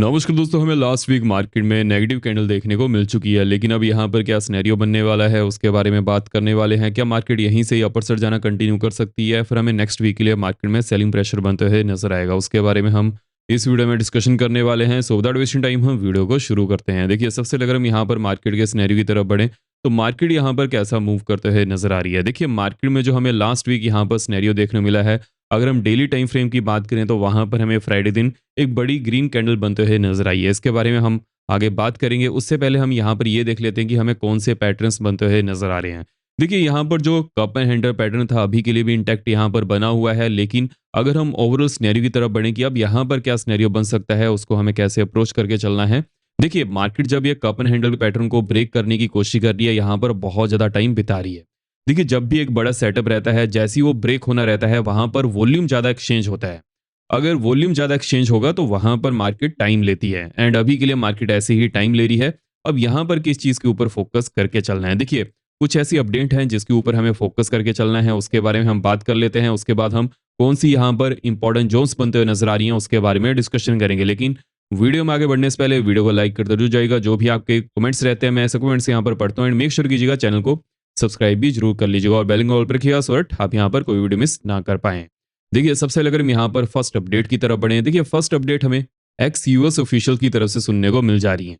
नमस्कार दोस्तों, हमें लास्ट वीक मार्केट में नेगेटिव कैंडल देखने को मिल चुकी है, लेकिन अब यहाँ पर क्या सिनेरियो बनने वाला है उसके बारे में बात करने वाले हैं। क्या मार्केट यहीं से ही अपर साइड जाना कंटिन्यू कर सकती है, फिर हमें नेक्स्ट वीक के लिए मार्केट में सेलिंग प्रेशर बनते हुए नजर आएगा, उसके बारे में हम इस वीडियो में डिस्कशन करने वाले हैं। सो विदाउट वेस्टिंग टाइम हम वीडियो को शुरू करते हैं। देखिए, सबसे पहले अगर हम यहाँ पर मार्केट के सिनेरियो की तरफ बढ़ें तो मार्केट यहाँ पर कैसा मूव करते हुए नजर आ रही है। देखिए, मार्केट में जो हमें लास्ट वीक यहाँ पर सिनेरियो देखने को मिला है, अगर हम डेली टाइम फ्रेम की बात करें तो वहां पर हमें फ्राइडे दिन एक बड़ी ग्रीन कैंडल बनते हुए नजर आई है। इसके बारे में हम आगे बात करेंगे, उससे पहले हम यहाँ पर ये देख लेते हैं कि हमें कौन से पैटर्न्स बनते हुए नजर आ रहे हैं। देखिए, यहाँ पर जो कप एंड हैंडल पैटर्न था अभी के लिए भी इंटैक्ट यहाँ पर बना हुआ है, लेकिन अगर हम ओवरऑल सिनेरियो की तरफ बढ़ें कि अब यहाँ पर क्या सिनेरियो बन सकता है, उसको हमें कैसे अप्रोच करके चलना है। देखिए, मार्केट जब ये कप एंड हैंडल पैटर्न को ब्रेक करने की कोशिश कर रही है, यहाँ पर बहुत ज्यादा टाइम बिता रही है। देखिए, जब भी एक बड़ा सेटअप रहता है, जैसे ही वो ब्रेक होना रहता है, वहां पर वॉल्यूम ज्यादा एक्सचेंज होता है। अगर वॉल्यूम ज्यादा एक्सचेंज होगा तो वहां पर मार्केट टाइम लेती है, एंड अभी के लिए मार्केट ऐसे ही टाइम ले रही है। अब यहां पर किस चीज के ऊपर फोकस करके चलना है, देखिए कुछ ऐसी अपडेट हैं जिसके ऊपर हमें फोकस करके चलना है, उसके बारे में हम बात कर लेते हैं। उसके बाद हम कौन सी यहाँ पर इंपॉर्टेंट जोन्स बनते हुए नजर आ रही हैं उसके बारे में डिस्कशन करेंगे। लेकिन वीडियो में आगे बढ़ने से पहले वीडियो को लाइक करते जरूर जाएगा। जो भी आपके कमेंट्स रहते हैं मैं ऐसे कमेंट्स यहाँ पर पढ़ता हूँ, एंड मेक श्योर कीजिएगा चैनल को सब्सक्राइब भी जरूर कर लीजिएगा और बेल आइकन ऑल पर रखिएगा सो दैट आप यहाँ पर कोई वीडियो मिस ना कर पाएं। देखिए, सबसे पहले अगर हम यहाँ पर फर्स्ट अपडेट की तरफ बढ़े, देखिए फर्स्ट अपडेट हमें एक्स यूएस ऑफिशियल की तरफ से सुनने को मिल जा रही है।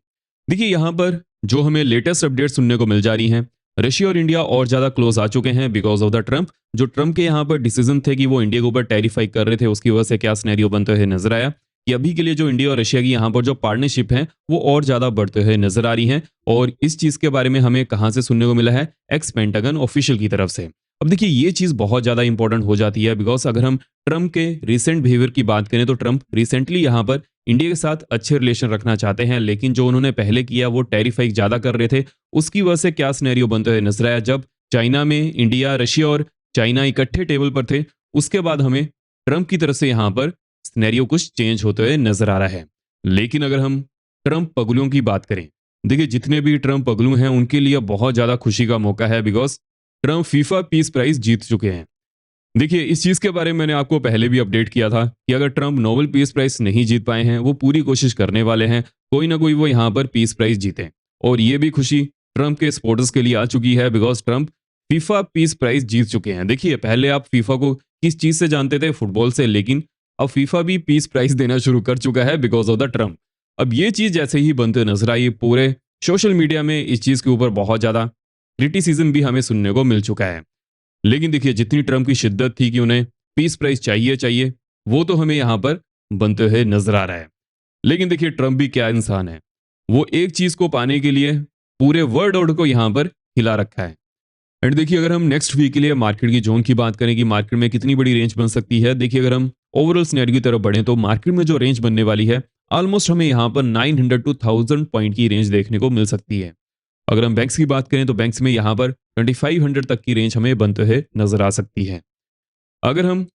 देखिए, यहाँ पर जो हमें लेटेस्ट अपडेट सुनने को मिल जा रही हैं, रशिया और इंडिया और ज्यादा क्लोज आ चुके हैं बिकॉज ऑफ द ट्रम्प। जो ट्रम्प के यहाँ पर डिसीजन थे कि वो इंडिया के ऊपर टैरिफाई कर रहे थे, उसकी वजह से क्या सिनेरियो बनते हुए नजर आया कि अभी के लिए जो इंडिया और रशिया की यहाँ पर जो पार्टनरशिप है वो और ज्यादा बढ़ते हुए नजर आ रही है। और इस चीज के बारे में हमें कहां से सुनने को मिला है, एक्स पेंटागन ऑफिशियल की तरफ से। अब देखिए, ये चीज बहुत ज्यादा इंपॉर्टेंट हो जाती है बिकॉज अगर हम ट्रम्प के रिसेंट बिहेवियर की बात करें तो ट्रम्प रिसेंटली यहाँ पर इंडिया के साथ अच्छे रिलेशन रखना चाहते हैं, लेकिन जो उन्होंने पहले किया वो टैरिफ हाइक ज्यादा कर रहे थे। उसकी वजह से क्या सिनेरियो बनते हुए नजर आया, जब चाइना में इंडिया, रशिया और चाइना इकट्ठे टेबल पर थे, उसके बाद हमें ट्रम्प की तरफ से यहाँ पर सिनेरियो कुछ चेंज होते हुए नजर आ रहा है। लेकिन अगर हम ट्रम्प पगलुओं की बात करें, देखिए जितने भी ट्रम्प पगलू हैं उनके लिए बहुत ज्यादा खुशी का मौका है because Trump FIFA peace prize जीत चुके हैं। देखिए, इस चीज के बारे में मैंने आपको पहले भी अपडेट किया था कि अगर ट्रम्प नोबेल पीस प्राइज नहीं जीत पाए हैं, वो पूरी कोशिश करने वाले हैं कोई ना कोई वो यहाँ पर पीस प्राइज जीते। और ये भी खुशी ट्रम्प के सपोर्टर्स के लिए आ चुकी है because Trump FIFA peace prize जीत चुके हैं। देखिए, पहले आप फीफा को किस चीज से जानते थे, फुटबॉल से, लेकिन अब फीफा भी पीस प्राइज देना शुरू कर चुका है बिकॉज ऑफ द ट्रम्प। अब ये चीज जैसे ही बनते नजर आई, पूरे सोशल मीडिया में इस चीज के ऊपर बहुत ज्यादा क्रिटिसिज्म भी हमें सुनने को मिल चुका है। लेकिन देखिए, जितनी ट्रम्प की शिद्दत थी कि उन्हें पीस प्राइज चाहिए चाहिए, वो तो हमें यहां पर बनते हुए नजर आ रहा है। लेकिन देखिए, ट्रम्प भी क्या इंसान है, वो एक चीज को पाने के लिए पूरे वर्ल्ड ऑर्डर को यहां पर हिला रखा है। एंड देखिए, अगर हम नेक्स्ट वीक के लिए मार्केट की जोन की बात करें कि मार्केट में कितनी बड़ी रेंज बन सकती है, देखिए अगर हम ओवरऑल सिनेरियो की तरफ बढ़े तो मार्केट में जो रेंज बनने वाली है ऑलमोस्ट हमें यहाँ पर 900 टू 1000 पॉइंट की रेंज देखने को मिल सकती है। अगर हम बैंक्स की बात करें तो बैंक्स में यहाँ पर 2500 तक की रेंज हमें बनते हुए नजर आ सकती है। अगर हम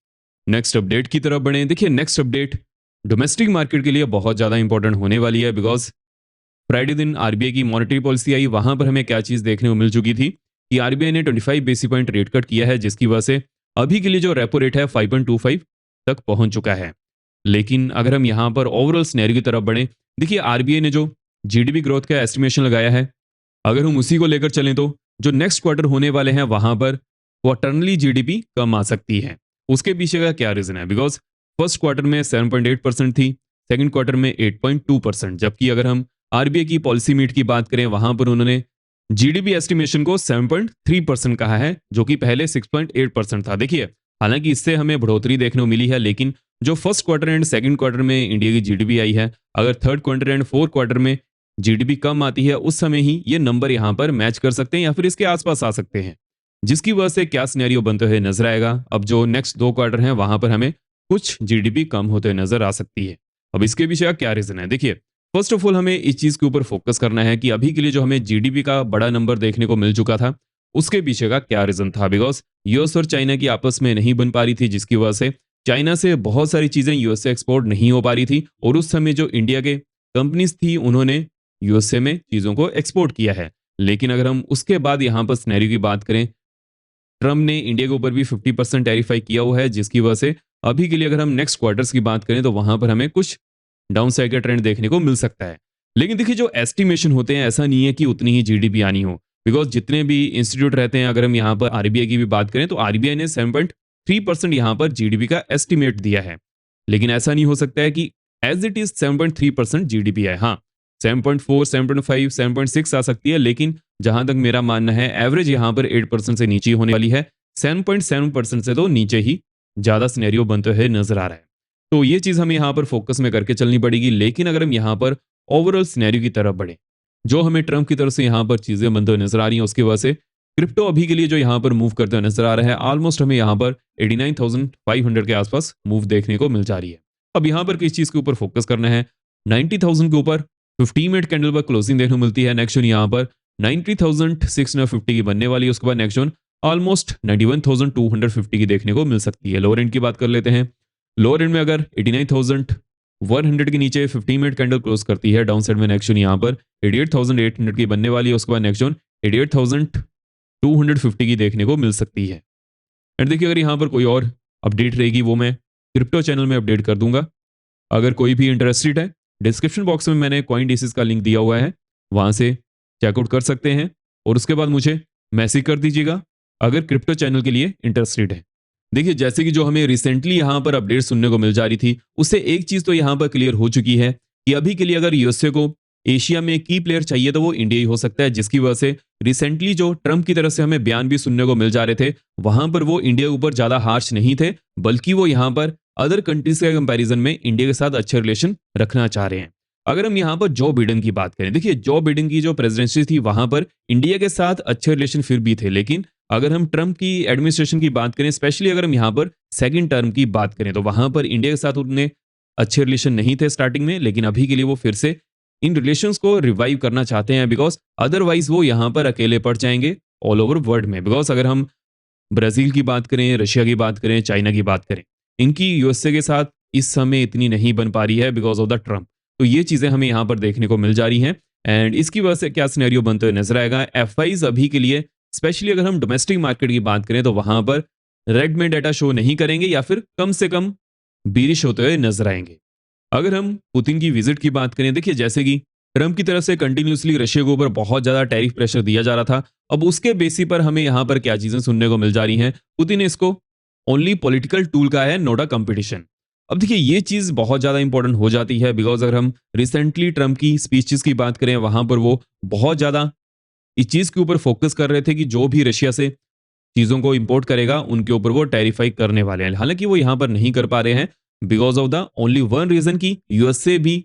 नेक्स्ट अपडेट की तरफ बढ़े, देखिए नेक्स्ट अपडेट डोमेस्टिक मार्केट के लिए बहुत ज्यादा इंपॉर्टेंट होने वाली है बिकॉज फ्राइडे दिन आरबीआई की मॉनेटरी पॉलिसी आई, वहां पर हमें क्या चीज देखने को मिल चुकी थी कि आरबीआई ने 25 बेसिस पॉइंट रेट कट किया है, जिसकी वजह से अभी के लिए जो रेपो रेट है 5.25 तक पहुंच चुका है। लेकिन अगर हम यहां पर ओवरऑल सिनेरियो की तरफ बढ़े, देखिए आरबीआई ने जो जीडीपी ग्रोथ का एस्टिमेशन लगाया है, अगर हम उसी को लेकर चलें तो जो नेक्स्ट क्वार्टर होने वाले हैं वहां पर क्वार्टरली जीडीपी कम आ सकती है। उसके पीछे का क्या रीजन है, बिकॉज फर्स्ट क्वार्टर में 7.8% थी, सेकंड क्वार्टर में 8.2%, जबकि अगर हम आरबीआई की पॉलिसी मीट की बात करें वहां पर उन्होंने जीडीपी एस्टिमेशन को 7.3% कहा है, जो कि पहले 6.8% था। देखिए, हालांकि इससे हमें बढ़ोतरी देखने को मिली है, लेकिन जो first quarter and second quarter में इंडिया की जीडीपी आई है, अगर third quarter and fourth quarter में जीडीपी कम आती है, उस समय ही ये नंबर यहां पर मैच कर सकते हैं या फिर इसके आसपास आ सकते हैं, जिसकी वजह से क्या सिनेरियो बनते हुए नजर आएगा। अब जो नेक्स्ट 2 क्वार्टर हैं वहां पर हमें कुछ जीडीपी कम होते हुए नजर आ सकती है। अब इसके पीछे का क्या रीजन है, देखिए फर्स्ट ऑफ ऑल हमें इस चीज के ऊपर फोकस करना है कि अभी के लिए जो हमें जीडीपी का बड़ा नंबर देखने को मिल चुका था, उसके पीछे का क्या रीजन था। बिकॉज यूएस और चाइना की आपस में नहीं बन पा रही थी, जिसकी वजह से चाइना से बहुत सारी चीजें यूएस से एक्सपोर्ट नहीं हो पा रही थी, और उस समय जो इंडिया के कंपनीज थी उन्होंने यूएसए में चीजों को एक्सपोर्ट किया है। लेकिन अगर हम उसके बाद यहां पर सिनेरियो की बात करें, ट्रम्प ने इंडिया के ऊपर भी 50% टैरिफाई किया हुआ है, जिसकी वजह से अभी के लिए अगर हम नेक्स्ट क्वार्टर्स की बात करें तो वहां पर हमें कुछ डाउन साइड का ट्रेंड देखने को मिल सकता है। लेकिन देखिए जो एस्टिमेशन होते हैं ऐसा नहीं है कि उतनी ही जीडीपी आनी हो, बिकॉज जितने भी इंस्टीट्यूट रहते हैं, अगर हम यहाँ पर आरबीआई की भी बात करें तो आरबीआई ने 7.3% यहाँ पर जीडीपी का एस्टिमेट दिया है। लेकिन ऐसा नहीं हो सकता है कि एज इट इज 7.3% जीडीपी है। हाँ, 7.4, 7.5, 7.6 आ सकती है, लेकिन जहां तक मेरा मानना है एवरेज यहाँ पर 8% से नीचे होने वाली है। 7.7% से तो नीचे ही ज्यादा सिनेरियो बनते हुए नजर आ रहा है। तो ये चीज हमें यहाँ पर फोकस में करके चलनी पड़ेगी। लेकिन अगर हम यहाँ पर ओवरऑल सिनेरियो की तरफ बढ़े, जो हमें ट्रंप की तरफ से यहाँ पर चीजें बनते हुए नजर आ रही हैं, उसकी वजह से क्रिप्टो अभी के लिए जो यहाँ पर मूव करते हुए नजर आ रहा है, ऑलमोस्ट हमें यहाँ पर 89,500 के आसपास मूव देखने को मिल जा रही है। अब यहाँ पर किस चीज के ऊपर फोकस करना है, 90,000 के ऊपर 15 मिनट कैंडल पर क्लोजिंग देखने को मिलती है। नेक्स्ट जोन यहाँ पर 90,650 की बनने वाली है। उसके बाद नेक्स्ट जोन ऑलमोस्ट 91,250 की देखने को मिल सकती है। लोअर एंड की बात कर लेते हैं। लोअर एंड में अगर 89,100 के नीचे 15 मिनट कैंडल क्लोज करती है, डाउन साइड में नेक्स्ट जोन यहाँ पर 88,800 की बनने वाली है। उसके बाद नेक्स्ट जोन 88,250 की देखने को मिल सकती है। एंड देखिए अगर यहाँ पर कोई और अपडेट रहेगी वो मैं क्रिप्टो चैनल में अपडेट कर दूंगा। अगर कोई भी इंटरेस्टेड है, डिस्क्रिप्शन बॉक्स में मैंने कॉइन डिसीज का लिंक दिया हुआ है, वहां से चेकआउट कर सकते हैं और उसके बाद मुझे मैसेज कर दीजिएगा अगर क्रिप्टो चैनल के लिए इंटरेस्टेड है। देखिए जैसे कि जो हमें रिसेंटली यहाँ पर अपडेट सुनने को मिल जा रही थी, उससे एक चीज तो यहाँ पर क्लियर हो चुकी है कि अभी के लिए अगर यूएसए को एशिया में की प्लेयर चाहिए तो वो इंडिया ही हो सकता है, जिसकी वजह से रिसेंटली जो ट्रंप की तरफ से हमें बयान भी सुनने को मिल जा रहे थे, वहां पर वो इंडिया के ऊपर ज्यादा हार्श नहीं थे, बल्कि वो यहाँ पर अदर कंट्रीज के कंपैरिजन में इंडिया के साथ अच्छे रिलेशन रखना चाह रहे हैं। अगर हम यहाँ पर जो बिडेन की बात करें, देखिए जो बिडेन की जो प्रेसिडेंसी थी वहां पर इंडिया के साथ अच्छे रिलेशन फिर भी थे, लेकिन अगर हम ट्रंप की एडमिनिस्ट्रेशन की बात करें, स्पेशली अगर हम यहाँ पर सेकंड टर्म की बात करें, तो वहां पर इंडिया के साथ उतने अच्छे रिलेशन नहीं थे स्टार्टिंग में, लेकिन अभी के लिए वो फिर से इन रिलेशंस को रिवाइव करना चाहते हैं, बिकॉज अदरवाइज वो यहाँ पर अकेले पड़ जाएंगे ऑल ओवर वर्ल्ड में। बिकॉज अगर हम ब्राजील की बात करें, रशिया की बात करें, चाइना की बात करें, इनकी यूएसए के साथ इस समय इतनी नहीं बन पा रही है बिकॉज ऑफ द ट्रंप। तो ये चीजें हमें यहाँ पर देखने को मिल जा रही हैं एंड इसकी वजह से क्या सिनेरियो बनते हुए नजर आएगा। एफआईज अभी के लिए स्पेशली अगर हम डोमेस्टिक मार्केट की बात करें तो वहां पर रेड में डाटा शो नहीं करेंगे या फिर कम से कम बीरिश होते हुए नजर आएंगे। अगर हम पुतिन की विजिट की बात करें, देखिए जैसे कि ट्रंप की तरफ से कंटिन्यूसली रशिया के ऊपर बहुत ज्यादा टैरिफ प्रेशर दिया जा रहा था, अब उसके बेसिस पर हमें यहाँ पर क्या चीजें सुनने को मिल जा रही हैं, पुतिन ने इसको ओनली पॉलिटिकल टूल का है, नोट अ कंपटीशन। अब देखिए ये चीज बहुत ज्यादा इंपॉर्टेंट हो जाती है बिकॉज अगर हम रिसेंटली ट्रंप की स्पीचेस की बात करें, वहां पर वो बहुत ज्यादा इस चीज के ऊपर फोकस कर रहे थे कि जो भी रशिया से चीजों को इंपोर्ट करेगा उनके ऊपर वो टैरिफाई करने वाले हैं। हालांकि वो यहां पर नहीं कर पा रहे हैं because of the only one reason की यूएसए भी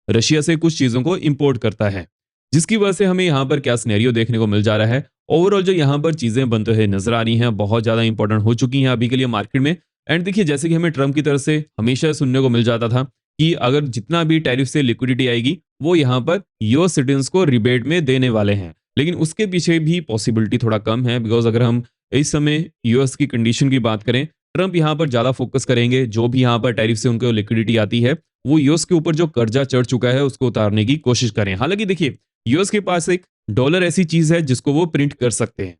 रशिया से कुछ चीजों को इंपोर्ट करता है, जिसकी वजह से हमें यहाँ पर क्या सिनेरियो देखने को मिल जा रहा है। ओवरऑल जो यहाँ पर चीजें बनते हुए नजर आ रही हैं बहुत ज्यादा इंपॉर्टेंट हो चुकी हैं अभी के लिए मार्केट में। एंड देखिए जैसे कि हमें ट्रंप की तरफ से हमेशा सुनने को मिल जाता था कि अगर जितना भी टैरिफ से लिक्विडिटी आएगी वो यहाँ पर यूएस सिटीजन को रिबेट में देने वाले हैं, लेकिन उसके पीछे भी पॉसिबिलिटी थोड़ा कम है बिकॉज अगर हम इस समय यूएस की कंडीशन की बात करें, ट्रंप यहाँ पर ज्यादा फोकस करेंगे जो भी यहाँ पर टैरिफ से उनको लिक्विडिटी आती है वो यूएस के ऊपर जो कर्जा चढ़ चुका है उसको उतारने की कोशिश करें। हालांकि देखिए यूएस के पास एक डॉलर ऐसी चीज है जिसको वो प्रिंट कर सकते हैं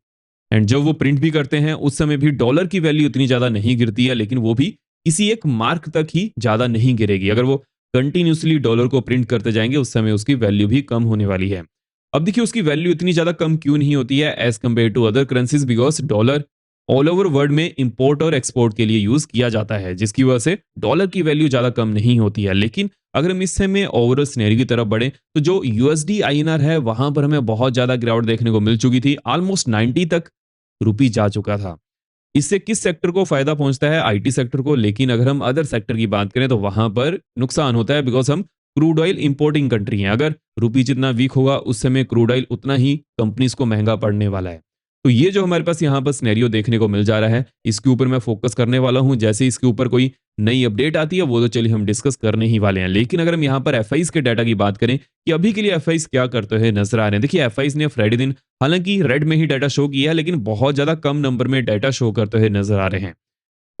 एंड जब वो प्रिंट भी करते हैं उस समय भी डॉलर की वैल्यू उतनी ज्यादा नहीं गिरती है, लेकिन वो भी किसी एक मार्क तक ही ज्यादा नहीं गिरेगी। अगर वो कंटिन्यूसली डॉलर को प्रिंट करते जाएंगे उस समय उसकी वैल्यू भी कम होने वाली है। अब देखिए उसकी वैल्यू इतनी ज्यादा कम क्यों नहीं होती है as compare to other currencies, because dollar all over world में इंपोर्ट और एक्सपोर्ट के लिए यूज किया जाता है, जिसकी वजह से डॉलर की वैल्यू ज्यादा कम नहीं होती है। लेकिन अगर हम इस समय ओवरऑल सिनेरियो की तरफ बढ़े तो जो यूएसडी आईएनआर है वहां पर हमें बहुत ज्यादा गिरावट देखने को मिल चुकी थी, ऑलमोस्ट 90 तक रुपी जा चुका था। इससे किस सेक्टर को फायदा पहुंचता है, आईटी सेक्टर को, लेकिन अगर हम अदर सेक्टर की बात करें तो वहां पर नुकसान होता है बिकॉज हम क्रूड ऑयल इंपोर्टिंग कंट्री हैं। अगर रुपी जितना वीक होगा उस समय क्रूड ऑयल उतना ही कंपनीज को महंगा पड़ने वाला है। तो ये जो हमारे पास यहाँ पर सिनेरियो देखने को मिल जा रहा है इसके ऊपर मैं फोकस करने वाला हूँ। जैसे इसके ऊपर कोई नई अपडेट आती है वो तो चलिए हम डिस्कस करने ही वाले हैं। लेकिन अगर हम यहाँ पर एफआईज के डाटा की बात करें कि अभी के लिए एफआईज क्या करते हुए नजर आ रहे हैं, देखिए एफआईज ने फ्राइडे दिन हालांकि रेड में ही डाटा शो किया है लेकिन बहुत ज्यादा कम नंबर में डाटा शो करते हुए नजर आ रहे हैं।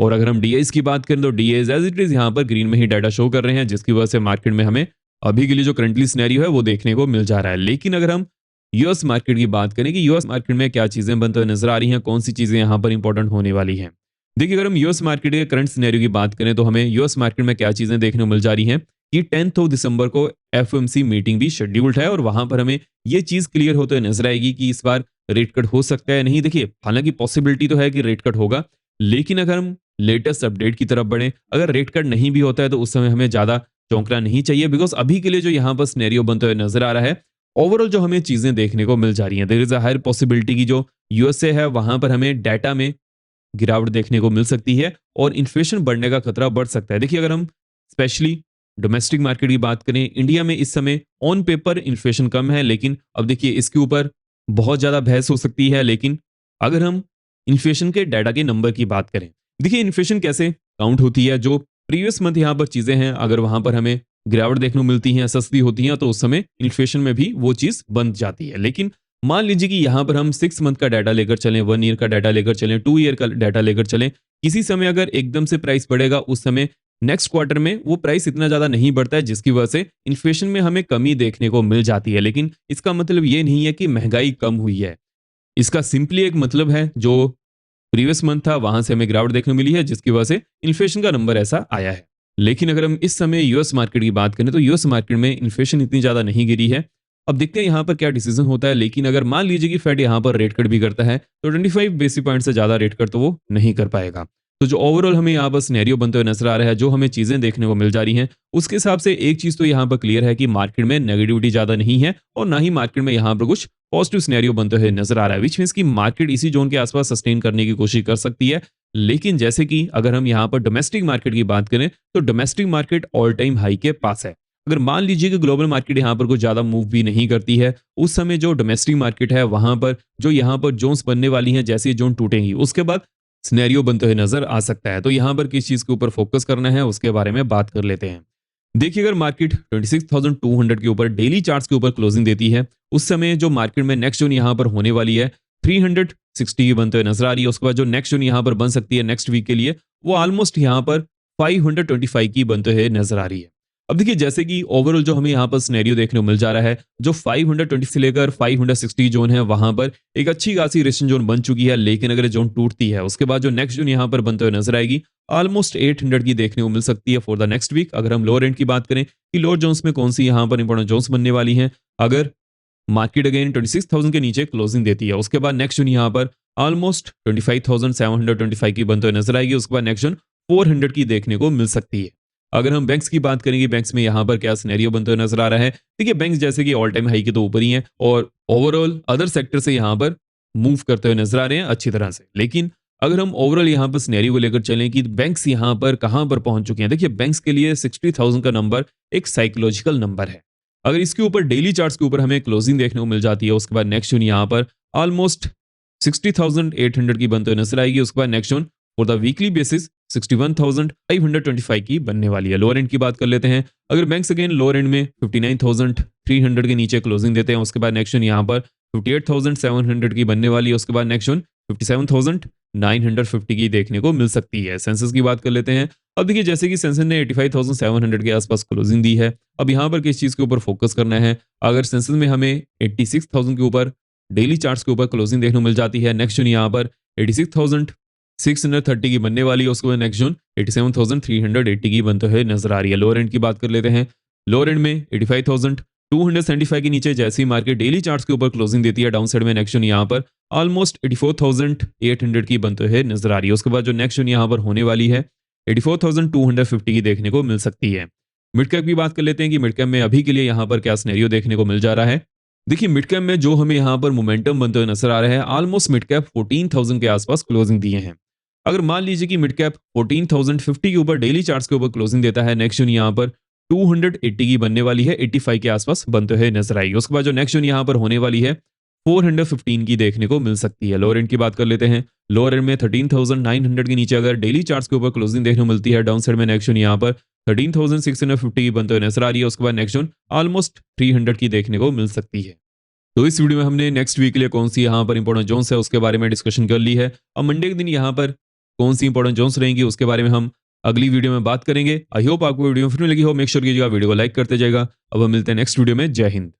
और अगर हम डीएस की बात करें तो डीएस एज इट इज यहाँ पर ग्रीन में ही डाटा शो कर रहे हैं, जिसकी वजह से मार्केट में हमें अभी के लिए जो करंटली सिनेरियो है वो देखने को मिल जा रहा है। लेकिन अगर हम यूएस मार्केट की बात करें कि यूएस मार्केट में क्या चीजें बनते हुए नजर आ रही हैं, कौन सी चीजें यहाँ पर इंपॉर्टेंट होने वाली हैं। देखिए अगर हम यूएस मार्केट के करंट सिनेरियो की बात करें तो हमें यूएस मार्केट में क्या चीजें देखने को मिल जा रही हैं, कि 10th ऑफ दिसंबर को एफओएमसी मीटिंग भी शेड्यूल्ड है और वहां पर हमें ये चीज क्लियर होते हुए नजर आएगी कि इस बार रेट कट हो सकता है नहीं। देखिए हालांकि पॉसिबिलिटी तो है कि रेट कट होगा, लेकिन अगर हम लेटेस्ट अपडेट की तरफ बढ़े, अगर रेट कट नहीं भी होता है तो उस समय हमें ज्यादा चौंकना नहीं चाहिए, बिकॉज अभी के लिए जो यहाँ पर सिनेरियो बनते हुए नजर आ रहा है, ओवरऑल जो हमें चीजें देखने को मिल जा रही हैं, there is a higher possibility की जो यूएसए है वहां पर हमें डाटा में गिरावट देखने को मिल सकती है और इन्फ्लेशन बढ़ने का खतरा बढ़ सकता है। देखिए अगर हम स्पेशली डोमेस्टिक मार्केट की बात करें, इंडिया में इस समय ऑन पेपर इन्फ्लेशन कम है, लेकिन अब देखिए इसके ऊपर बहुत ज्यादा बहस हो सकती है। लेकिन अगर हम इन्फ्लेशन के डाटा के नंबर की बात करें, देखिए इन्फ्लेशन कैसे काउंट होती है, जो प्रीवियस मंथ यहाँ पर चीजें हैं अगर वहां पर हमें गिरावट देखने को मिलती है, सस्ती होती हैं, तो उस समय इन्फ्लेशन में भी वो चीज बन जाती है। लेकिन मान लीजिए कि यहाँ पर हम 6 मंथ का डाटा लेकर चलें, 1 ईयर का डाटा लेकर चलें, 2 ईयर का डाटा लेकर चलें, किसी समय अगर एकदम से प्राइस बढ़ेगा, उस समय नेक्स्ट क्वार्टर में वो प्राइस इतना ज्यादा नहीं बढ़ता है, जिसकी वजह से इन्फ्लेशन में हमें कमी देखने को मिल जाती है। लेकिन इसका मतलब ये नहीं है कि महंगाई कम हुई है, इसका सिंपली एक मतलब है जो प्रीवियस मंथ था वहां से हमें गिरावट देखने को मिली है, जिसकी वजह से इन्फ्लेशन का नंबर ऐसा आया है। लेकिन अगर हम इस समय यूएस मार्केट की बात करें तो यूएस मार्केट में इन्फ्लेशन इतनी ज्यादा नहीं गिरी है। अब देखते हैं यहाँ पर क्या डिसीजन होता है। लेकिन अगर मान लीजिए कि फेड यहाँ पर रेट कट भी करता है तो 25 बेसिस पॉइंट से ज्यादा रेट कट तो वो नहीं कर पाएगा। तो जो ओवरऑल हमें यहाँ पर सिनेरियो बनते हुए नजर आ रहा है, जो हमें चीजें देखने को मिल जा रही हैं, उसके हिसाब से एक चीज तो यहाँ पर क्लियर है कि मार्केट में नेगेटिविटी ज्यादा नहीं है और ना ही मार्केट में यहाँ पर कुछ पॉजिटिव सिनेरियो बनते हुए नजर आ रहा है, विच मीन्स की मार्केट इसी जोन के आसपास सस्टेन करने की कोशिश कर सकती है। लेकिन जैसे कि अगर हम यहाँ पर डोमेस्टिक मार्केट की बात करें तो domestic market all time high के पास है। अगर मान लीजिए कि ग्लोबल मार्केट यहाँ पर कुछ ज्यादा मूव भी नहीं करती है, उस समय जो डोमेस्टिक मार्केट है वहां पर जो यहाँ पर जोन्स बनने वाली हैं, जैसे जोन टूटेंगी उसके बाद सिनेरियो बनते हुए नजर आ सकता है। तो यहाँ पर किस चीज के ऊपर फोकस करना है उसके बारे में बात कर लेते हैं। देखिए अगर मार्केट 26,200 के ऊपर डेली चार्ट्स के ऊपर क्लोजिंग देती है, उस समय जो मार्केट में नेक्स्ट जोन यहाँ पर होने वाली है 360 बनते हुए नजर आ रही है। उसके बाद जो नेक्स्ट जोन यहाँ पर बन सकती है नेक्स्ट वीक के लिए, वो ऑलमोस्ट यहाँ पर 525 की बनते हुए नजर आ रही है। अब देखिए जैसे कि ओवरऑल जो हमें यहाँ पर सिनेरियो देखने को मिल जा रहा है, जो 520 से लेकर 560 जोन है वहां पर एक अच्छी खासी रेसिस्टेंस जोन बन चुकी है। लेकिन अगर जोन टूटती है उसके बाद जो नेक्स्ट जोन यहाँ पर बनते हुए नजर आएगी ऑलमोस्ट 800 की देखने को मिल सकती है फॉर द नेक्स्ट वीक। अगर हम लोअर एंड की बात करें कि लोअर जोन्स में कौन सी यहाँ पर इंपॉर्टेंट जोन्स बनने वाली हैं, अगर मार्केट अगेन 26,000 के नीचे क्लोजिंग देती है उसके बाद नेक्स्ट जोन यहाँ पर ऑलमोस्ट 25,725 की बनते हुए नजर आएगी। उसके बाद नेक्स्ट जोन 400 की देखने को मिल सकती है। अगर हम बैंक्स की बात करेंगे, बैंक्स में यहाँ पर क्या सिनेरियो बनते हुए नजर आ रहा है, देखिए बैंक्स जैसे कि ऑल टाइम हाई के तो ऊपर ही हैं और ओवरऑल अदर सेक्टर से यहाँ पर मूव करते हुए नजर आ रहे हैं अच्छी तरह से। लेकिन अगर हम ओवरऑल यहाँ पर सिनेरियो को लेकर चलें कि बैंक्स यहाँ पर कहाँ पर पहुंच चुके हैं, देखिए बैंक्स के लिए 60,000 का नंबर एक साइकोलॉजिकल नंबर है। अगर इसके ऊपर डेली चार्ट्स के ऊपर हमें क्लोजिंग देखने को मिल जाती है उसके बाद नेक्स्ट जोन यहाँ पर ऑलमोस्ट 60,800 की बनते हुए नजर आएगी। उसके बाद next zone for the weekly basis 61,525 की बनने वाली है। लोअर एंड की बात कर लेते हैं, अगर बैंक्स अगेन लोअर एंड में 59,300 के नीचे क्लोजिंग देते हैं उसके बाद नेक्स्ट जोन यहाँ पर 58,700 की बनने वाली है। उसके बाद नेक्स्ट जोन 57,950 की देखने को मिल सकती है। सेंसेस की बात कर लेते हैं। अब देखिए जैसे कि सेंसेस ने 85,700 के आसपास क्लोजिंग दी है, अब यहाँ पर किस चीज के ऊपर फोकस करना है। अगर सेंसेस में हमें 86,000 के ऊपर डेली चार्ट्स के ऊपर क्लोजिंग देखने को मिल जाती है, नेक्स्ट जोन यहाँ पर 86,630 की बनने वाली है। उसके बाद नेक्स्ट जोन 87,380 की बनते हुए नजर आ रही है। लोअर एंड की बात कर लेते हैं, लोअर एंड में 85,275 के नीचे जैसी मार्केट डेली चार्ट्स के ऊपर क्लोजिंग देती है, डाउन साइड में नेक्स्ट जोन यहाँ पर ऑलमोस्ट 84,800 की बनते हुए नजर आ रही है। उसके बाद जो नेक्स्ट जोन यहाँ पर होने वाली है 84,250 की देखने को मिल सकती है। मिड कैप की बात कर लेते हैं कि मिड कैप में अभी के लिए यहाँ पर क्या सिनेरियो देखने को मिल जा रहा है। देखिए मिड कैप में जो हमें यहाँ पर मोमेंटम बनते हुए नजर आ रहा है, ऑलमोस्ट मिड कैप 14,000 के आसपास क्लोजिंग दिए हैं। अगर मान लीजिए कि मिड कैप 14,050 के ऊपर डेली चार्ट्स के ऊपर क्लोजिंग देता है, नेक्स्ट जोन यहाँ पर 280 की बनने वाली है, 85 के आसपास बनते हुए नजर आएगी। उसके बाद जो नेक्स्ट जोन यहाँ पर होने वाली है 415 की देखने को मिल सकती है। लोअर एंड की बात कर लेते हैं, लोअर एंड में 13,900 के नीचे अगर डेली चार्ट्स के ऊपर क्लोजिंग देखने को मिलती है, डाउन साइड में नेक्स्ट जोन यहाँ पर 13,650 की बनते हुए नजर आ रही है। उसके बाद नेक्स्ट जोन ऑलमोस्ट 300 की देखने को मिल सकती है। तो इस वीडियो में हमने नेक्स्ट वीक के लिए कौन सी यहाँ पर इंपॉर्टेंट जोन्स है उसके बारे में डिस्कशन कर ली है। अब मंडे के दिन यहाँ पर कौन सी इंपॉर्टेंट जोन्स रहेंगी उसके बारे में हम अगली वीडियो में बात करेंगे। आई होप आपको वीडियो फिर लगी हो। मेक श्योर कीजिएगा वीडियो को लाइक करते जाएगा। अब हम मिलते हैं नेक्स्ट वीडियो में। जय हिंद।